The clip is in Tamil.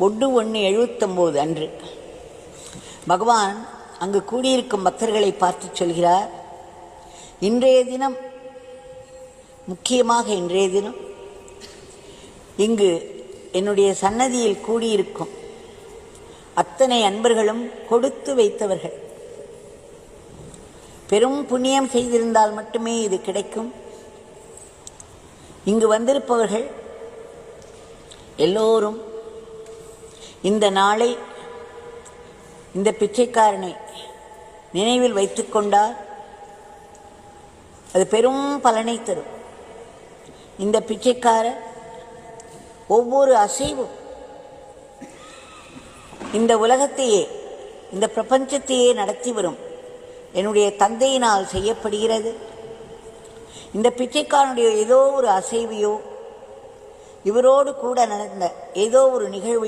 1/1/79 அன்று பகவான் அங்கு கூடியிருக்கும் பக்தர்களை பார்த்து சொல்கிறார், இன்றைய தினம், முக்கியமாக இன்றைய தினம் இங்கு என்னுடைய சன்னதியில் கூடியிருக்கும் அத்தனை அன்பர்களும் கொடுத்து வைத்தவர்கள். பெரும் புண்ணியம் செய்திருந்தால் மட்டுமே இது கிடைக்கும். இங்கு வந்திருப்பவர்கள் எல்லோரும் இந்த நாளை, இந்த பிச்சைக்காரனை நினைவில் வைத்துக் கொண்டால் அது பெரும் பலனை தரும். இந்த பிச்சைக்காரர் ஒவ்வொரு அசைவும் இந்த உலகத்தையே, இந்த பிரபஞ்சத்தையே நடத்தி வரும் என்னுடைய தந்தையினால் செய்யப்படுகிறது. இந்த பிச்சைக்காரனுடைய ஏதோ ஒரு அசைவையோ, இவரோடு கூட நடந்த ஏதோ ஒரு நிகழ்வையோ